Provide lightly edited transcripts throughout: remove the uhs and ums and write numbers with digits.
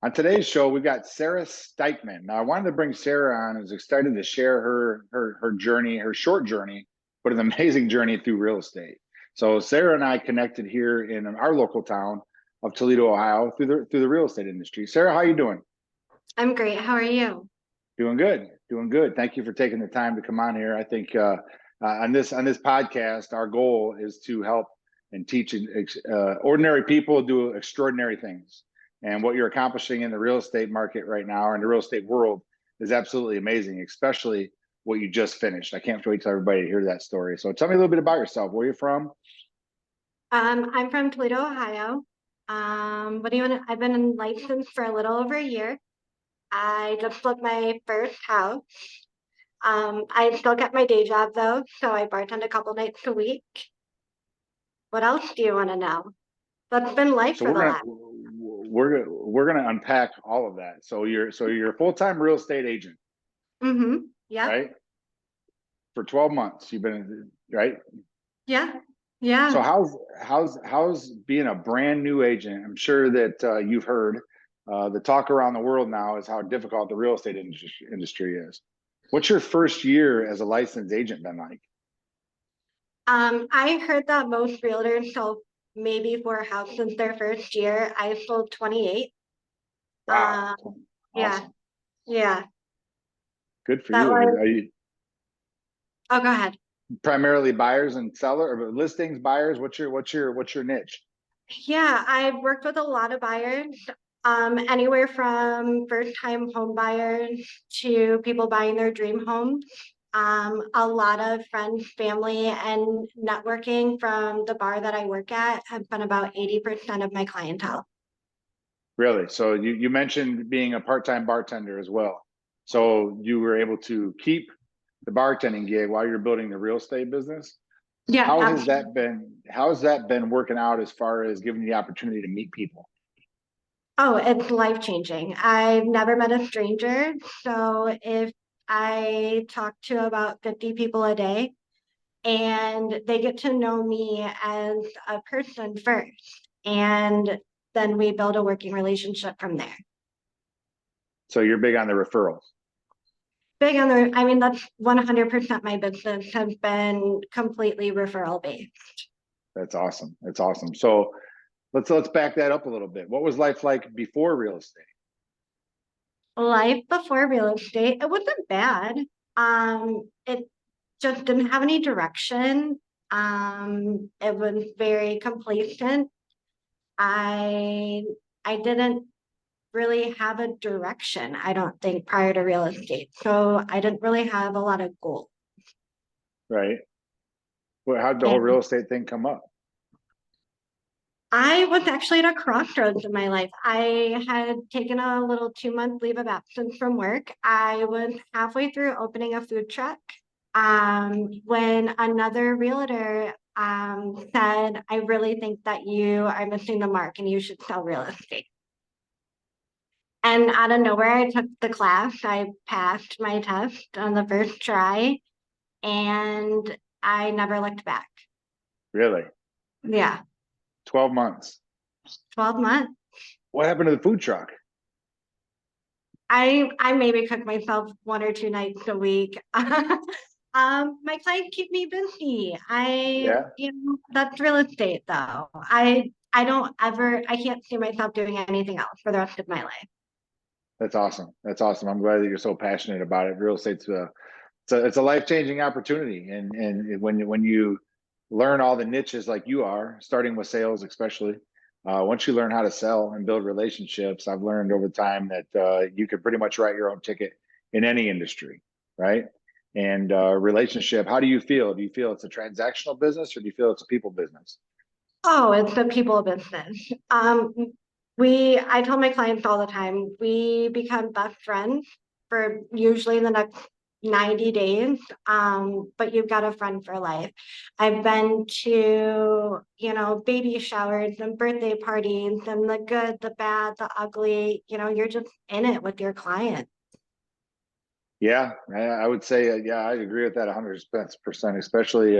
On today's show, we've got Sarah Stikeman. Now, I wanted to bring Sarah on. I was excited to share her journey, her short journey, but an amazing journey through real estate. So Sarah and I connected here in our local town of Toledo, Ohio, through the real estate industry. Sarah, how you doing? I'm great. How are you? Doing good, doing good. Thank you for taking the time to come on here. I think on this podcast, our goal is to help and teach ordinary people do extraordinary things. And what you're accomplishing in the real estate market right now, or in the real estate world, is absolutely amazing. Especially what you just finished. I can't wait till everybody to hear that story. So tell me a little bit about yourself. Where you're from? I'm from Toledo, Ohio. What do you want? I've been licensed for a little over a year. I just flipped my first house. I still got my day job though, so I bartend a couple nights a week. What else do you want to know? That's been life So for the last. we're gonna unpack all of that. So you're a full-time real estate agent, Yeah. right? For 12 months. You've been right. Yeah. So Yeah. how's being a brand new agent? I'm sure that you've heard the talk around the world now is how difficult the real estate industry is. What's your first year as a licensed agent been like? I heard that most realtors sell maybe 4 houses since their first year. I sold 28. Wow, Um, yeah. awesome, Yeah. good for That you. was. Are you Oh, go ahead. primarily buyers and seller or listings buyers? What's your niche? Yeah, I've worked with a lot of buyers, anywhere from first-time home buyers to people buying their dream homes. A lot of friends, family, and networking from the bar that I work at have been about 80% of my clientele. Really? So you mentioned being a part-time bartender as well. So you were able to keep the bartending gig while you're building the real estate business. Yeah, How has that been working out as far as giving you the opportunity to meet people? oh, it's life-changing. I've never met a stranger, so if I talk to about 50 people a day, and they get to know me as a person first. And then we build a working relationship from there. So you're big on the referrals. Big on the, I mean, that's 100% my business has been completely referral based. That's awesome. That's awesome. So let's back that up a little bit. What was life like before real estate? Life before real estate, it wasn't bad. It just didn't have any direction. It was very complacent. I I didn't really have a direction, I don't think, prior to real estate. So I didn't really have a lot of goals. Right? Well, how'd the whole And real estate thing come up? I was actually at a crossroads in my life. I had taken a little 2 month leave of absence from work. I was halfway through opening a food truck when another realtor said, I really think that you are missing the mark and you should sell real estate. And out of nowhere, I took the class. I passed my test on the first try, and I never looked back. Really? Yeah, 12 months. 12 months. What happened to the food truck? I maybe cook myself 1 or 2 nights a week. My clients keep me busy. Yeah, That's real estate though. I can't see myself doing anything else for the rest of my life. that's awesome. That's awesome. I'm glad that you're so passionate about it. Real estate's it's a life-changing opportunity. And when you learn all the niches like you are, starting with sales, especially, once you learn how to sell and build relationships, I've learned over time that you can pretty much write your own ticket in any industry, right? And relationship, how do you feel? Do you feel it's a transactional business or do you feel it's a people business? Oh, it's a people business. I tell my clients all the time, we become best friends for usually the next 90 days. But you've got a friend for life. I've been to, baby showers and birthday parties and the good, the bad, the ugly, you're just in it with your client. Yeah, I would say, yeah, I agree with that 100%, especially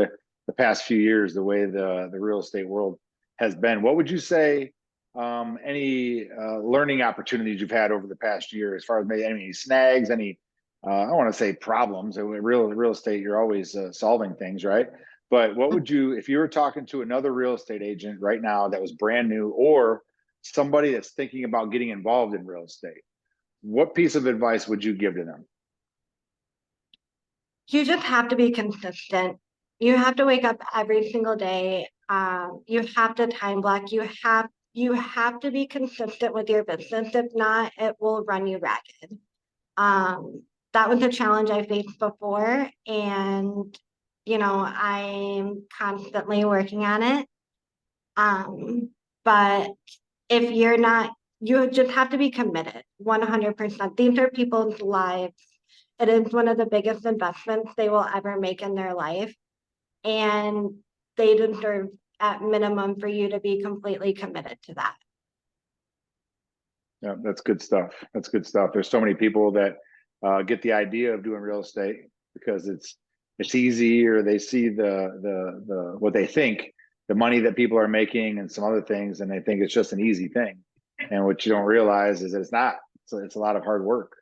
the past few years, the way the real estate world has been. What would you say? any learning opportunities you've had over the past year, as far as maybe any snags, any I don't want to say problems. In real estate, you're always solving things, right? But what would you, if you were talking to another real estate agent right now that was brand new, or somebody that's thinking about getting involved in real estate, what piece of advice would you give to them? You just have to be consistent. You have to wake up every single day. You have to time block. You have to be consistent with your business. If not, it will run you ragged. That was a challenge I faced before, and I'm constantly working on it. But if you're not, you just have to be committed 100%. These are people's lives. It is one of the biggest investments they will ever make in their life. And they deserve, at minimum, for you to be completely committed to that. Yeah, that's good stuff. That's good stuff. There's so many people that get the idea of doing real estate because it's easy, or they see the what they think, the money that people are making and some other things, and they think it's just an easy thing. And what you don't realize is that it's not. It's a lot of hard work.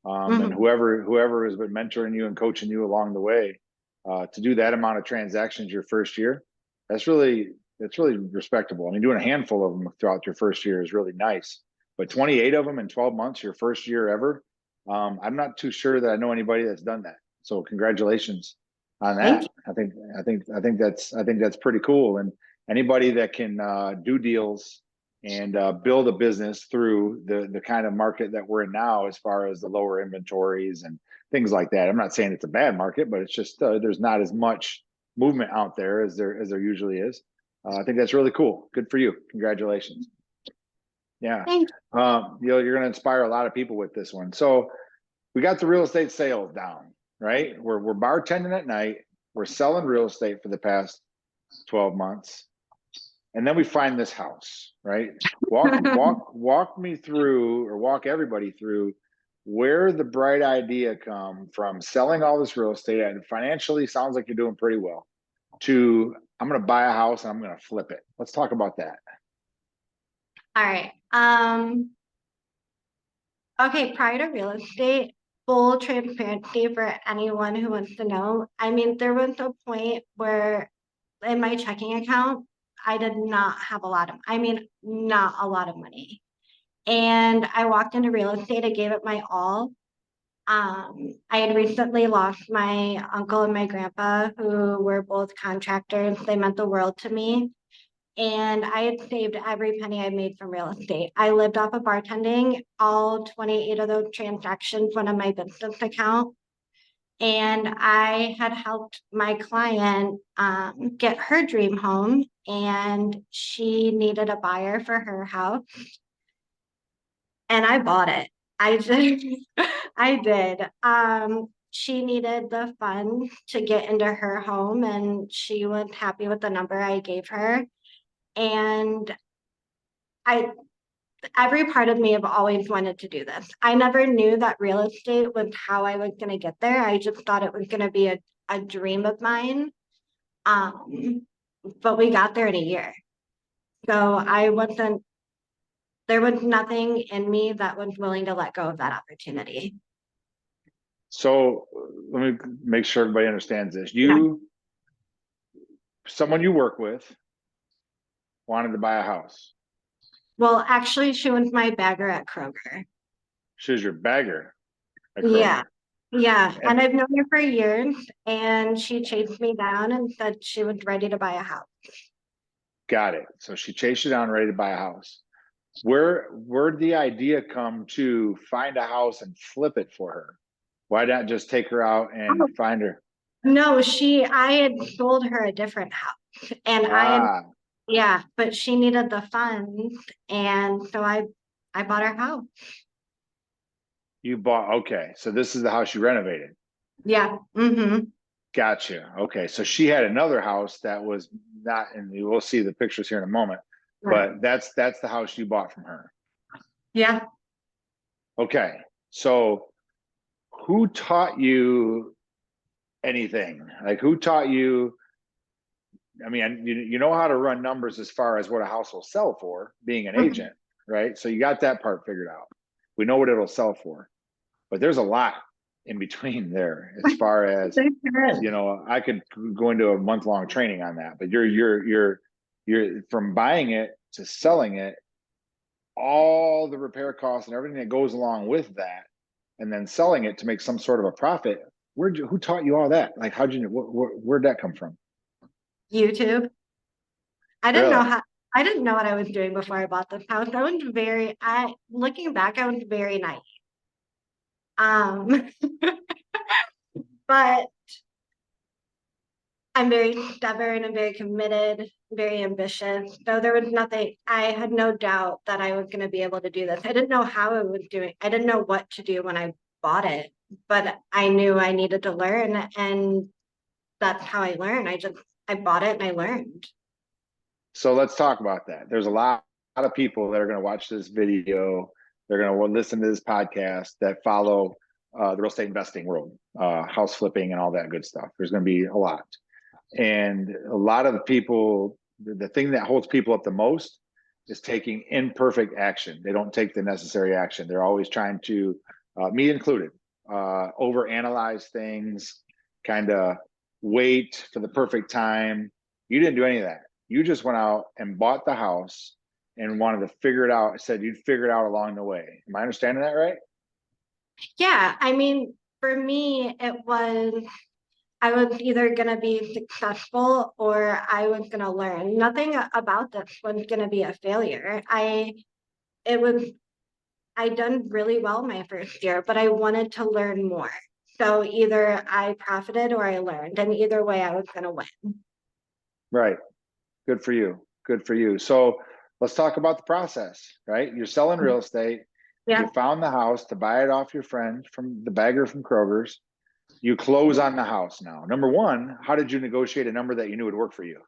And whoever has been mentoring you and coaching you along the way, to do that amount of transactions your first year, that's really respectable. I mean, doing a handful of them throughout your first year is really nice, but 28 of them in 12 months, your first year ever, I'm not too sure that I know anybody that's done that. So congratulations on Thank that. you. I think that's pretty cool. And anybody that can do deals and build a business through the kind of market that we're in now, as far as the lower inventories and things like that. I'm not saying it's a bad market, but it's just there's not as much movement out there as there usually is. I think that's really cool. Good for you. Congratulations. Yeah. Thank you. You're going to inspire a lot of people with this one. So we got the real estate sales down, right? We're bartending at night. We're selling real estate for the past 12 months. And then we find this house, right? Walk me through, or walk everybody through, where the bright idea come from, selling all this real estate, and financially sounds like you're doing pretty well, to I'm going to buy a house and I'm going to flip it. Let's talk about that. All right. Okay, prior to real estate, full transparency for anyone who wants to know. I mean, there was a point where in my checking account, I did not have not a lot of money. And I walked into real estate, I gave it my all. I had recently lost my uncle and my grandpa, who were both contractors. They meant the world to me. And I had saved every penny I made from real estate. I lived off of bartending. All 28 of those transactions went on my business account. And I had helped my client get her dream home, and she needed a buyer for her house. And I bought it. I did. I did. She needed the funds to get into her home, and she was happy with the number I gave her. And I, every part of me have always wanted to do this. I never knew that real estate was how I was going to get there. I just thought it was going to be a dream of mine. But we got there in a year. So there was nothing in me that was willing to let go of that opportunity. So let me make sure everybody understands this. Someone you work with wanted to buy a house. Well, actually, she was my bagger at Kroger. She was your bagger at Kroger. Yeah. Yeah. And I've known her for years, and she chased me down and said she was ready to buy a house. Got it. So she chased you down, ready to buy a house. Where'd the idea come to find a house and flip it for her? Why not just take her out and find her? No, I had sold her a different house, and yeah, but she needed the funds, and so I bought her house. Okay. So this is the house you renovated. Yeah. Mm-hmm. Gotcha. Okay. So she had another house that was not, and we'll see the pictures here in a moment, but that's the house you bought from her. Yeah. Okay. So who taught you anything? Like, who taught you I mean, you know how to run numbers as far as what a house will sell for, being an Mhm. agent, right? So you got that part figured out. We know what it'll sell for, but there's a lot in between there as far as, There sure is. I could go into a month-long training on that, but you're from buying it to selling it, all the repair costs and everything that goes along with that, and then selling it to make some sort of a profit. Who taught you all that? Like, where'd that come from? YouTube. I didn't know Really? how, I didn't know what I was doing before I bought this house. Looking back, I was very naive. Um, but I'm very stubborn and very committed, very ambitious. So there was nothing, I had no doubt that I was going to be able to do this. I didn't know how I was doing. I didn't know what to do when I bought it, but I knew I needed to learn, and that's how I learned. I bought it and I learned. So let's talk about that. There's a lot of people that are going to watch this video. They're going to listen to this podcast that follow the real estate investing world, house flipping, and all that good stuff. There's going to be a lot. And a lot of the people, the thing that holds people up the most is taking imperfect action. They don't take the necessary action. They're always trying to, me included, overanalyze things, kind of wait for the perfect time. You didn't do any of that. You just went out and bought the house and wanted to figure it out. Said you'd figure it out along the way. Am I understanding that right? Yeah, I mean, for me, I was either going to be successful or I was going to learn. Nothing about this was going to be a failure. It was, I done really well my first year, but I wanted to learn more. So either I profited or I learned, and either way, I was going to win. Right. Good for you. Good for you. So let's talk about the process, right? You're selling real estate. You Yeah. found the house to buy it off your friend from the bagger from Kroger's. You close on the house now. Number one, how did you negotiate a number that you knew would work for you?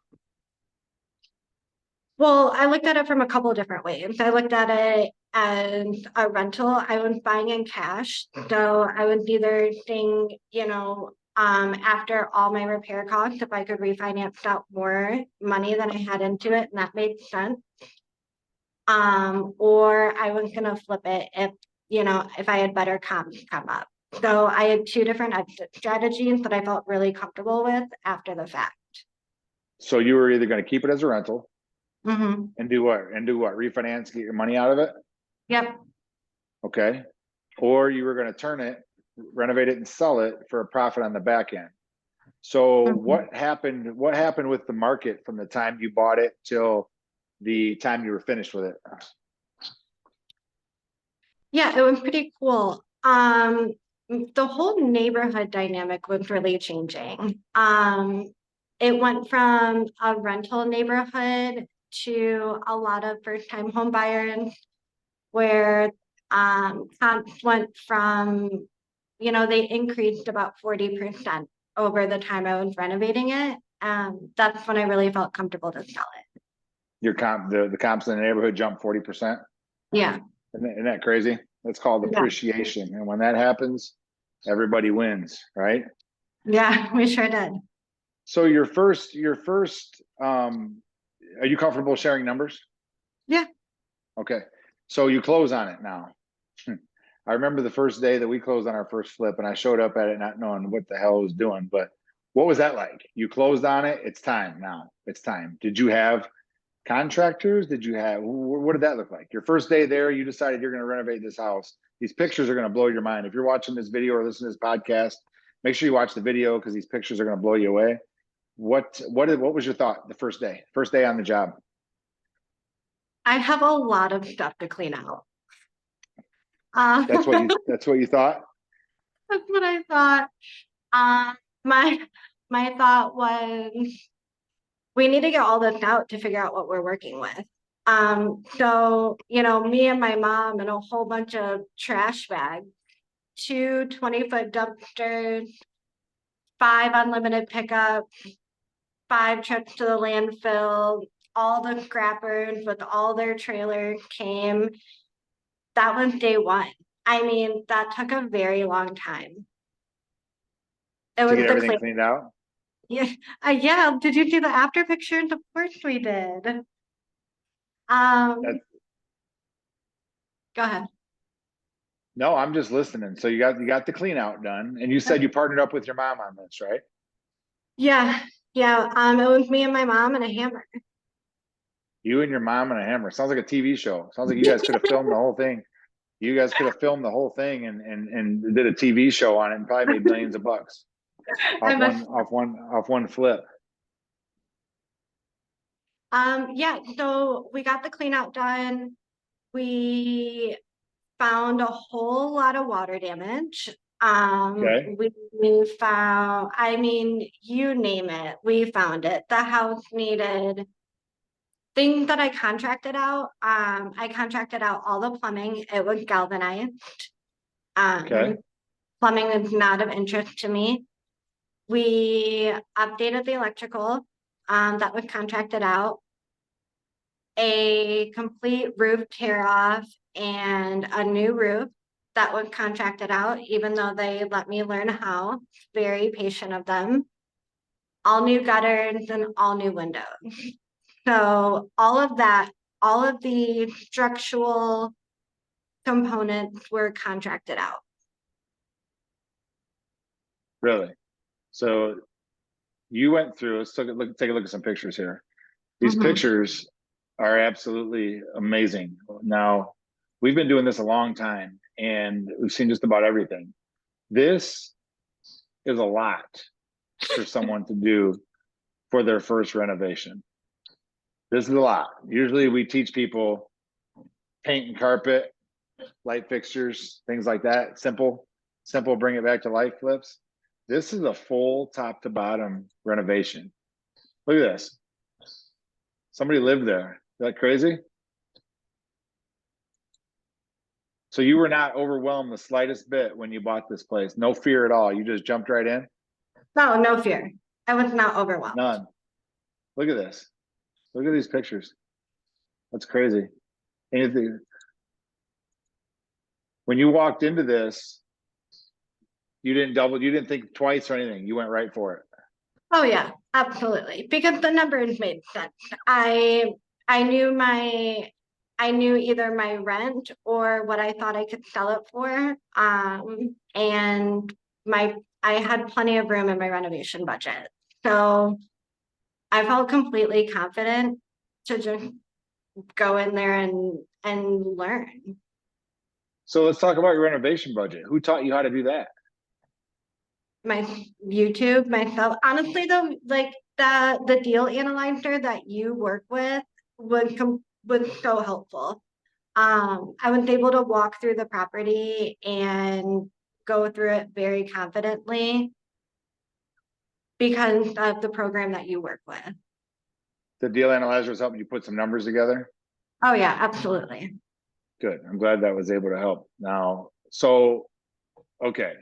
Well, I looked at it from a couple of different ways. I looked at it as a rental. I was buying in cash. So I was either saying, after all my repair costs, if I could refinance out more money than I had into it, and that made sense. Or I was gonna flip it if I had better comps come up. So I had two different exit strategies that I felt really comfortable with after the fact. So you were either going to keep it as a rental Hmm. and do what? And do what? Refinance, get your money out of it? Yep. Okay. Or you were going to turn it, renovate it, and sell it for a profit on the back end. So Mhm. what happened with the market from the time you bought it till the time you were finished with it? Yeah, it was pretty cool. The whole neighborhood dynamic was really changing. It went from a rental neighborhood to a lot of first-time home buyers where comps went from, they increased about 40% over the time I was renovating it. That's when I really felt comfortable to sell it. Your the comps in the neighborhood jumped 40%. Yeah, Isn't that crazy? That's called yeah, appreciation. And when that happens, everybody wins, right? yeah, we sure did. So your first, are you comfortable sharing numbers? Yeah. Okay. So you close on it now. I remember the first day that we closed on our first flip and I showed up at it not knowing what the hell I was doing, but what was that like? You closed on it. It's time now. It's time. Did you have contractors? Did you have, what did that look like? Your first day there, you decided you're going to renovate this house. These pictures are going to blow your mind. If you're watching this video or listening to this podcast, make sure you watch the video because these pictures are going to blow you away. What was your thought the first day on the job? I have a lot of stuff to clean out. Uh, That's what you thought. that's what I thought. Um, my my thought was we need to get all this out to figure out what we're working with. So me and my mom and a whole bunch of trash bags, two 20-foot dumpsters, five unlimited pickups, five trips to the landfill, all the scrappers with all their trailers came. That was day one. I mean, that took a very long time. It To was get the everything clean. cleaned out. Yeah, yeah. Did you see the after picture? Of course we did. Um, That's Go ahead. no, I'm just listening. So you got the clean out done, and you said you partnered up with your mom on this, right? Yeah, yeah. It was me and my mom and a hammer. You and your mom and a hammer. Sounds like a TV show. Sounds like you guys could have filmed the whole thing. You guys could have filmed the whole thing and did a TV show on it and probably made millions of bucks I off must. one flip. Yeah. So we got the clean out done. We found a whole lot of water damage. Okay. We found, I mean, you name it, we found it. The house needed things that I contracted out. I contracted out all the plumbing. It was galvanized. Okay. Um, Plumbing is not of interest to me. We updated the electrical, that was contracted out. A complete roof tear off and a new roof that was contracted out, even though they let me learn how. Very patient of them. All new gutters and all new windows. So all of that, all of the structural components were contracted out. Really. So you went through. Let's take a look at some pictures here. These Mhm. pictures are absolutely amazing. Now, we've been doing this a long time, and we've seen just about everything. This is a lot for someone to do for their first renovation. This is a lot. Usually we teach people paint and carpet, light fixtures, things like that. Simple, bring it back to life flips. This is a full top to bottom renovation. Look at this. Somebody lived there. Is that crazy? So you were not overwhelmed the slightest bit when you bought this place. No fear at all. You just jumped right in. No, no fear. I was not overwhelmed. None. Look at this. Look at these pictures. That's crazy. Anything when you walked into this, you didn't think twice or anything. You went right for it. Oh yeah, absolutely. Because the numbers made sense. I I knew my I knew either my rent or what I thought I could sell it for. And my I had plenty of room in my renovation budget. So I felt completely confident to just go in there and learn. So let's talk about your renovation budget. Who taught you how to do that? My YouTube, myself. Honestly though, like the deal analyzer that you work with was so helpful. I was able to walk through the property and go through it very confidently because of the program that you work with. The deal analyzer was helping you put some numbers together. Oh yeah, absolutely. Good. I'm glad that was able to help. Now, so okay.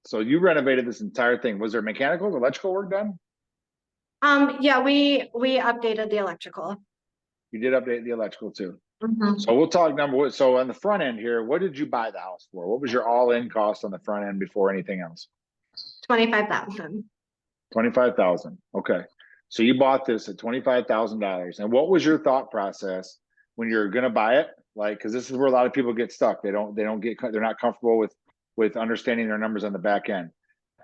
So you renovated this entire thing. Was there mechanical, electrical work done? Yeah, we updated the electrical. You did update the electrical too. Mhm. So we'll talk number one. So on the front end here, what did you buy the house for? What was your all-in cost on the front end before anything else? 25,000. 25,000. Okay. So you bought this at $25,000. And what was your thought process when you're gonna buy it? Like, because this is where a lot of people get stuck. They're not comfortable with understanding their numbers on the back end.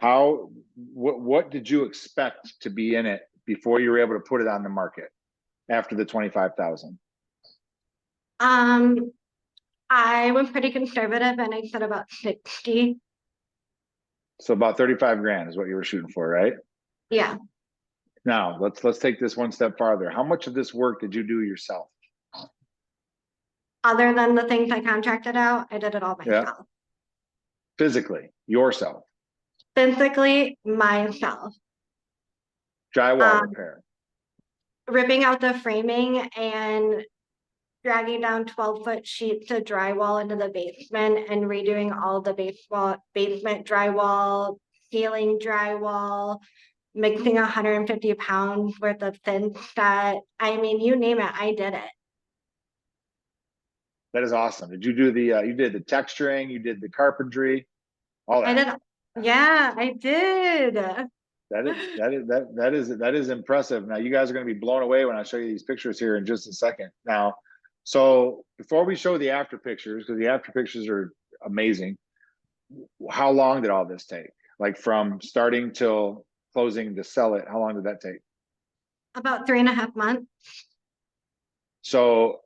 What did you expect to be in it before you were able to put it on the market after the 25,000? Um, I was pretty conservative and I said about 60. So about 35 grand is what you were shooting for, right? Yeah. Now let's take this one step farther. How much of this work did you do yourself? Other than the things I contracted out, I did it all Yeah, myself. physically, yourself. Physically, myself. Drywall Um, repair. Ripping out the framing and dragging down 12-foot sheets of drywall into the basement and redoing all the basement drywall, ceiling drywall, mixing 150 pounds worth of thin set. I mean, you name it, I did it. That is awesome. Did you do you did the texturing, you did the carpentry, all I that. did, yeah, I did. That is impressive. Now you guys are going to be blown away when I show you these pictures here in just a second. Now, so before we show the after pictures, because the after pictures are amazing, how long did all this take? Like from starting till closing to sell it, how long did that take? About 3.5 months. So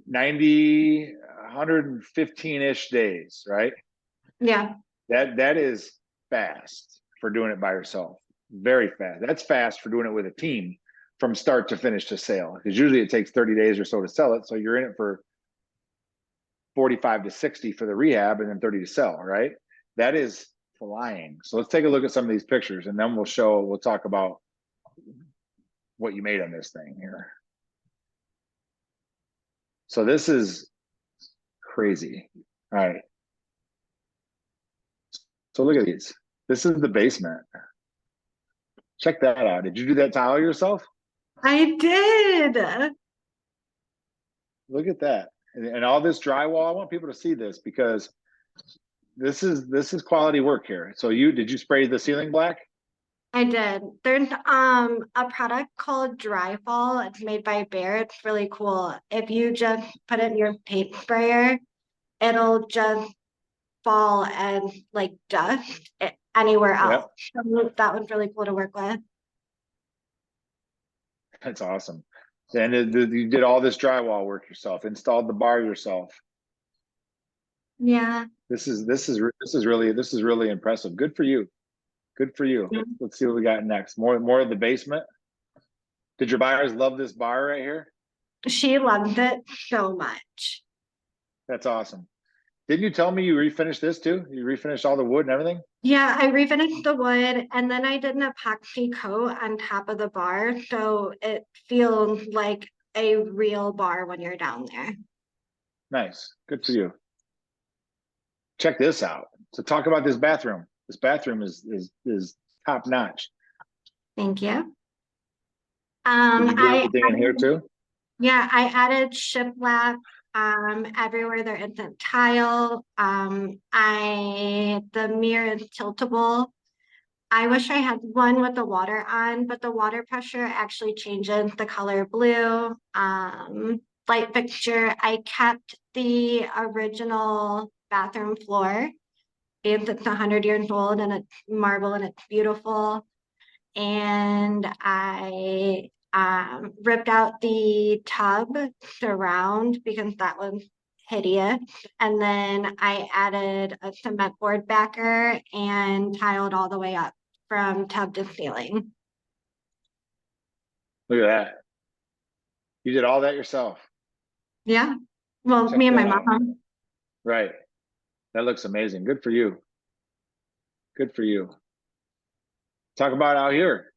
90, 115-ish days, right? Yeah. That is fast for doing it by yourself. Very fast. That's fast for doing it with a team from start to finish to sale. Because usually it takes 30 days or so to sell it. So you're in it for 45 to 60 for the rehab and then 30 to sell, right? That is flying. So let's take a look at some of these pictures and then we'll talk about what you made on this thing here. So this is crazy. All right. So look at these. This is the basement. Check that out. Did you do that tile yourself? I did. Look at that. And all this drywall, I want people to see this because this is quality work here. So did you spray the ceiling black? I did. There's a product called Dry Fall. It's made by Behr. It's really cool. If you just put it in your paint sprayer, it'll just fall and like dust anywhere else. Yep. So that was really cool to work with. That's awesome. And you did all this drywall work yourself, installed the bar yourself. Yeah. This is really impressive. Good for you. Good for you. Yeah. Let's see what we got next. More of the basement. Did your buyers love this bar right here? She loved it so much. That's awesome. Didn't you tell me you refinished this too? You refinished all the wood and everything? Yeah, I refinished the wood and then I did an epoxy coat on top of the bar. So it feels like a real bar when you're down there. Nice. Good for you. Check this out. So talk about this bathroom. This bathroom is top notch. Thank you. Did you do everything in here too? Yeah, I added shiplap everywhere there isn't tile. The mirror is tiltable. I wish I had one with the water on, but the water pressure actually changes the color blue. Light fixture, I kept the original bathroom floor because it's 100 years old and it's marble and it's beautiful. And I ripped out the tub surround because that was hideous. And then I added a cement board backer and tiled all the way up from tub to ceiling. Look at that. You did all that yourself. Yeah. Well, Check me and my that out. mom. Right. That looks amazing. Good for you. Good for you. Talk about out here.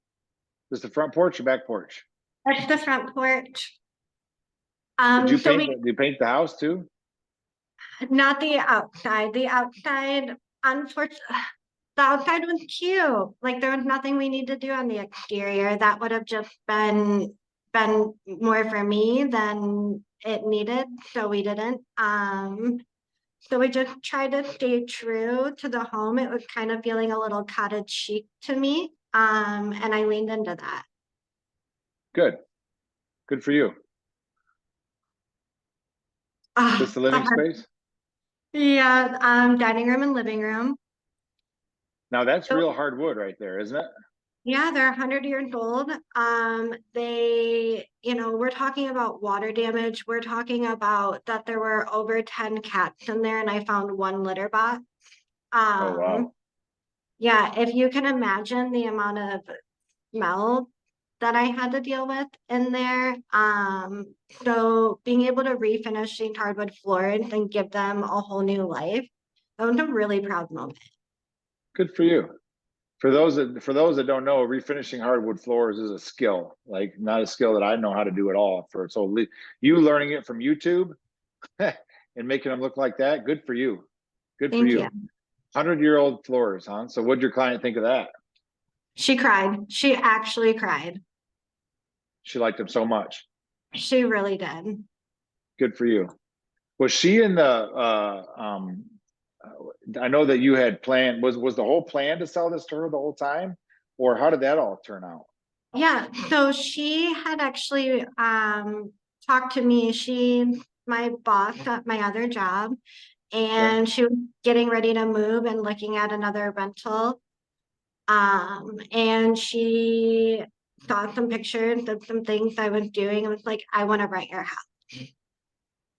Is the front porch or back porch? That's the front porch. Did you paint the house too? Not the outside. The outside, unfortunately, the outside was cute. Like there was nothing we need to do on the exterior. That would have just been more for me than it needed. So we didn't. So we just tried to stay true to the home. It was kind of feeling a little cottage chic to me. And I leaned into that. Good. Good for you. Just the living space? Yeah, dining room and living room. Now that's real hardwood right there, isn't it? Yeah, they're 100 years old. We're talking about water damage. We're talking about that there were over 10 cats in there and I found one litter box. Oh, wow. Yeah, if you can imagine the amount of smell that I had to deal with in there. So being able to refinish these hardwood floors and give them a whole new life, that was a really proud moment. Good for you. For those that don't know, refinishing hardwood floors is a skill, like not a skill that I know how to do at all. You learning it from YouTube and making them look like that, good for you. Good for you. 100-year-old floors, huh? So what'd your client think of that? She cried. She actually cried. She liked them so much. She really did. Good for you. Was she in the I know that you had planned, was the whole plan to sell this to her the whole time? or how did that all turn out? Yeah, so she had actually talked to me. She's my boss at my other job, Okay. and she was getting ready to move and looking at another rental. And she saw some pictures of some things I was doing and was like, I want to rent your house.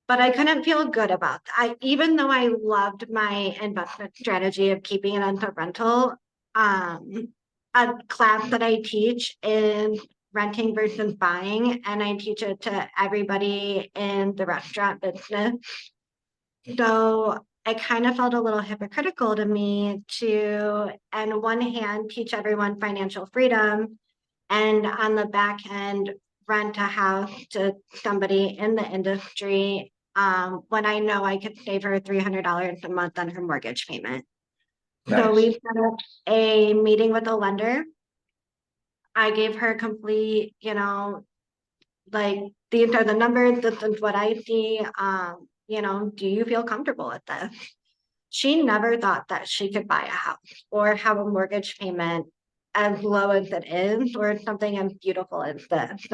But I couldn't feel good about that. Even though I loved my investment strategy of keeping it on the rental, um, a class that I teach is renting versus buying, and I teach it to everybody in the restaurant business. So it kind of felt a little hypocritical to me to, on one hand, teach everyone financial freedom, and on the back end, rent a house to somebody in the industry, when I know I could save her $300 a month on her mortgage payment. So we Nice. set up a meeting with a lender. I gave her complete, like, these are the numbers, this is what I see. Do you feel comfortable with this? She never thought that she could buy a house or have a mortgage payment as low as it is, or something as beautiful as this.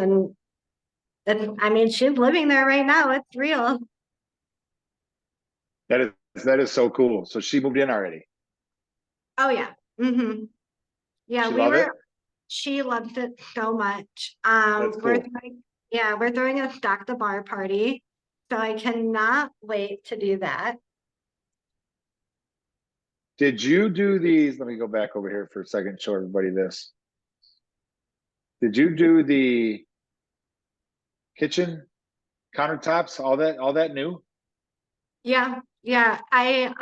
I mean, she's living there right now. It's real. That is so cool. So she moved in already. Oh yeah. Yeah, She love it. she loves it so much. That's cool. We're throwing a Stock the Bar party. So I cannot wait to do that. Did you do these? Let me go back over here for a second, show everybody this. Did you do the kitchen countertops, all that new? Yeah, yeah. I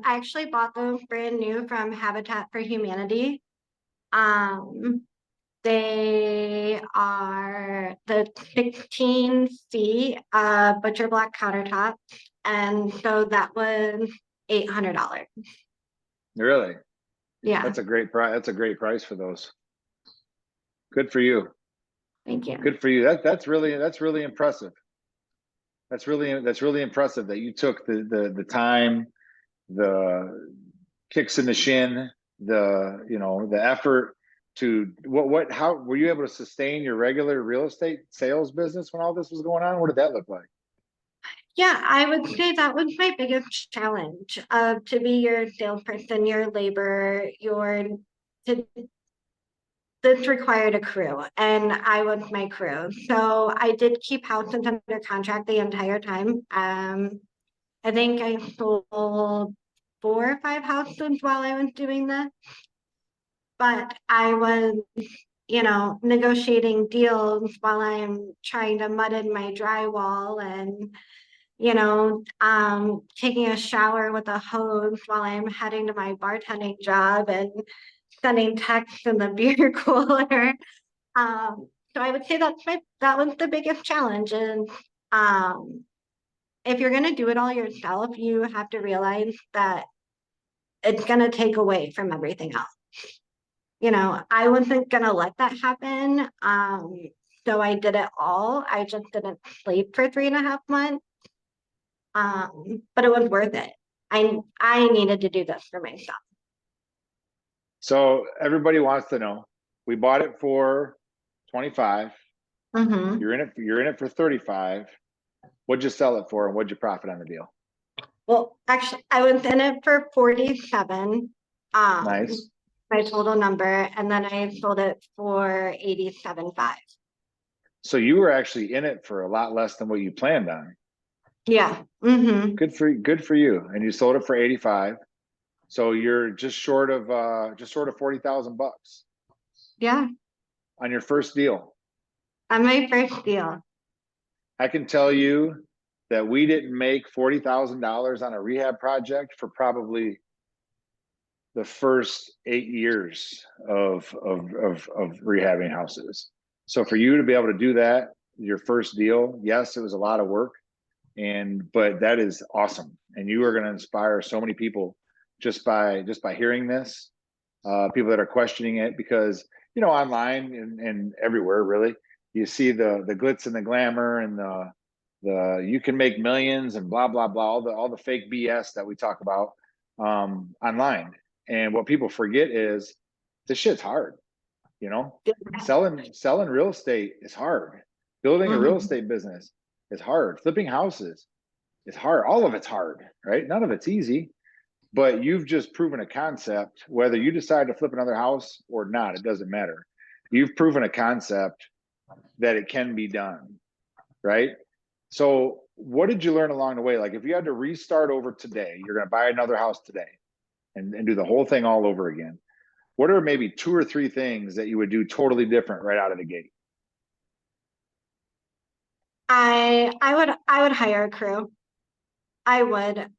actually bought those brand new from Habitat for Humanity. Um, they are the 16 feet butcher block countertop, and so that was $800. Really? Yeah, That's a great price. That's a great price for those. Good for you. thank you. Good for you. That's really impressive. That's really impressive that you took the time, the kicks in the shin, the effort to what how were you able to sustain your regular real estate sales business when all this was going on? What did that look like? Yeah, I would say that was my biggest challenge, to be your salesperson, your labor, to this required a crew, and I was my crew. So I did keep houses under contract the entire time. I think I sold 4 or 5 houses while I was doing this, but I was, negotiating deals while I'm trying to mud in my drywall, and taking a shower with a hose while I'm heading to my bartending job, and sending texts in the beer cooler. So I would say that was the biggest challenge. And um, if you're gonna do it all yourself, you have to realize that it's gonna take away from everything else. I wasn't gonna let that happen. So I did it all. I just didn't sleep for 3.5 months. But it was worth it. I needed to do this for myself. So everybody wants to know. We bought it for 25. Hmm. You're in it for 35. What'd you sell it for and what'd you profit on the deal? Well, actually, I was in it for 47, Nice. my total number, and then I sold it for 87.5. So you were actually in it for a lot less than what you planned on. Yeah. Hmm. Good for you. And you sold it for 85. So you're just short of 40,000 bucks Yeah. on your first deal. On my first deal. I can tell you that we didn't make $40,000 on a rehab project for probably the first 8 years of rehabbing houses. So for you to be able to do that, your first deal, yes, it was a lot of work, but that is awesome, and you are going to inspire so many people just by hearing this. People that are questioning it, because online and everywhere really, you see the glitz and the glamour and the you can make millions and blah blah blah, all the fake BS that we talk about online. And what people forget is this shit's hard. You know, selling real estate is hard. Building a real Mhm. estate business is hard. Flipping houses is hard. All of it's hard, right? None of it's easy, but you've just proven a concept. Whether you decide to flip another house or not, it doesn't matter. You've proven a concept that it can be done, right? So what did you learn along the way? Like if you had to restart over today, you're going to buy another house today and do the whole thing all over again. What are maybe 2 or 3 things that you would do totally different right out of the gate? I would hire a crew. I would.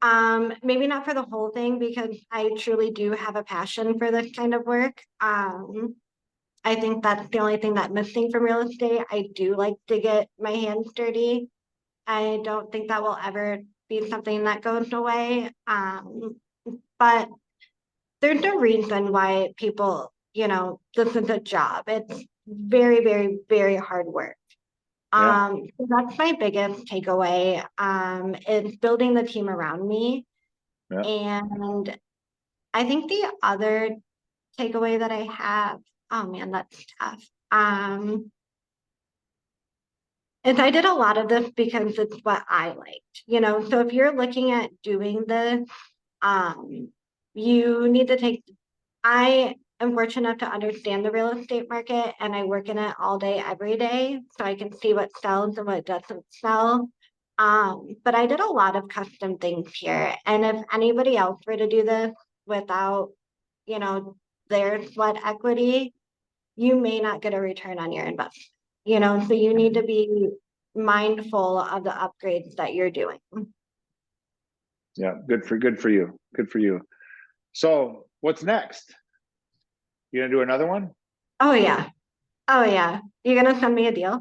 Maybe not for the whole thing because I truly do have a passion for this kind of work. I think that's the only thing that's missing from real estate. I do like to get my hands dirty. I don't think that will ever be something that goes away. But there's no reason why people, this is a job. It's very, very, very hard work. Yeah, So that's my biggest takeaway, is building the team around me. yeah, And I think the other takeaway that I have, oh man, that's tough. Is I did a lot of this because it's what I liked. So if you're looking at doing this, um, you need to take, I am fortunate enough to understand the real estate market and I work in it all day, every day. So I can see what sells and what doesn't sell. But I did a lot of custom things here. And if anybody else were to do this without, you know, their sweat equity, you may not get a return on your investment. So you need to be mindful of the upgrades that you're doing. yeah. Good for you. Good for you. So what's next? You gonna do another one? Oh yeah. Oh yeah. You're gonna send me a deal?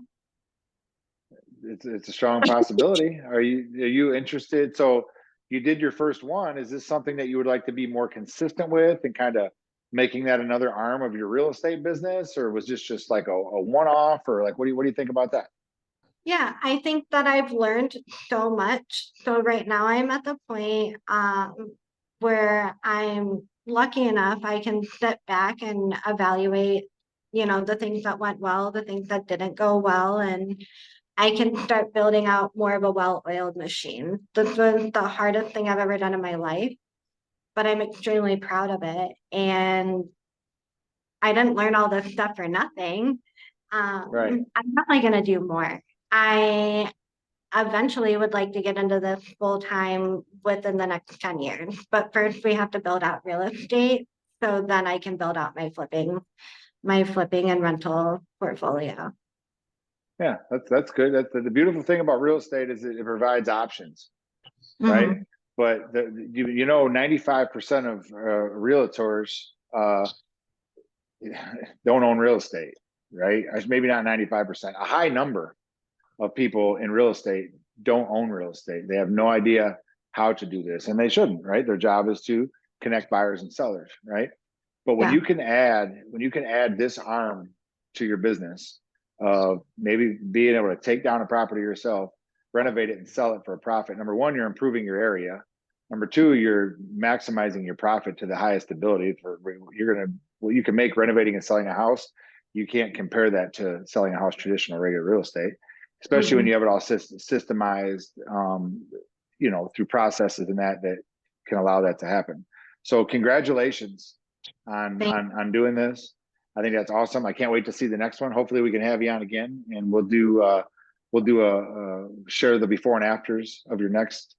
It's a strong possibility. Are you interested? So you did your first one. Is this something that you would like to be more consistent with and kind of making that another arm of your real estate business, or was this just like a one-off, or like what do you think about that? Yeah, I think that I've learned so much. So right now I'm at the point where I'm lucky enough I can sit back and evaluate, the things that went well, the things that didn't go well, and I can start building out more of a well-oiled machine. This was the hardest thing I've ever done in my life, but I'm extremely proud of it. And I didn't learn all this stuff for nothing. Right. I'm definitely going to do more. I eventually would like to get into this full time within the next 10 years. But first we have to build out real estate. So then I can build out my flipping and rental portfolio. Yeah, that's good. That's the beautiful thing about real estate is it provides options, right? Mhm. But 95% of realtors don't own real estate, right? Maybe not 95%. A high number of people in real estate don't own real estate. They have no idea how to do this, and they shouldn't, right? Their job is to connect buyers and sellers, right? But when Yeah. you can add this arm to your business of maybe being able to take down a property yourself, renovate it and sell it for a profit. Number one, you're improving your area. Number two, you're maximizing your profit to the highest ability. What you can make renovating and selling a house, you can't compare that to selling a house traditional regular real estate, especially when Mhm. you have it all systemized, through processes and that can allow that to happen. So congratulations on Thank on doing this. I think that's awesome. I can't wait to see the next one. Hopefully we can have you on again and we'll do a share the before and afters of your next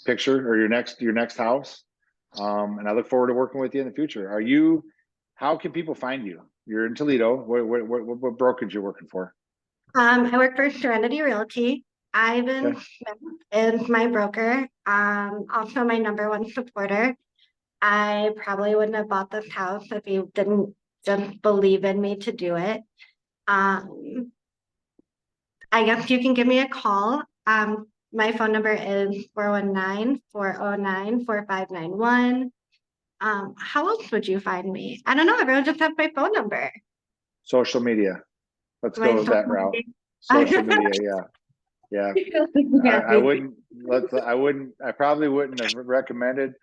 picture or your next house. And I look forward to working with you in the future. How can people find you? You're in Toledo. What brokerage you're working for? I work for Serenity Realty. Ivan Okay. Smith is my broker. Also my number one supporter. I probably wouldn't have bought this house if you didn't just believe in me to do it. Um, I guess you can give me a call. My phone number is 419-409-4591. How else would you find me? I don't know. Everyone just has my phone number. Social media. Let's My go with that social route. media. Social media. Yeah. Yeah. Yeah, I wouldn't I probably wouldn't have recommended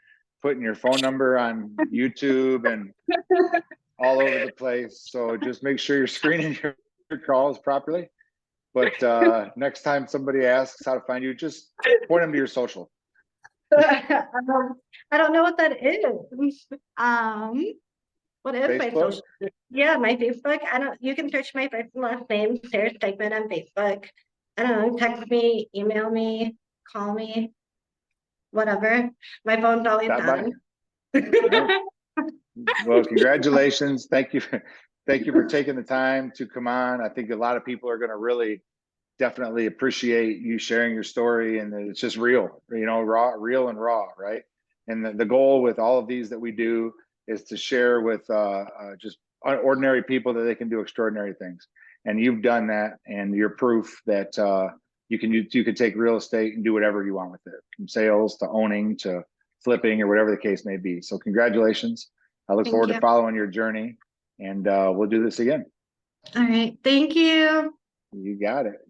putting your phone number on YouTube and all over the place. So just make sure you're screening your calls properly. But next time somebody asks how to find you, just point them to your social. I don't know what that is. What is my Facebook? social? Yeah, my Facebook. I don't. You can search my first and last name, Sarah Stegman, on Facebook. I don't know. Text me, email me, call me, whatever. My phone's always Stop by. on. Right. Well, congratulations. Thank you for taking the time to come on. I think a lot of people are going to really definitely appreciate you sharing your story, and it's just real, real and raw, right? And the goal with all of these that we do is to share with just ordinary people that they can do extraordinary things. And you've done that, and you're proof that you can take real estate and do whatever you want with it, from sales to owning to flipping or whatever the case may be. So congratulations. I look Thank forward you. to following your journey, and we'll do this again. All right. Thank you. You got it.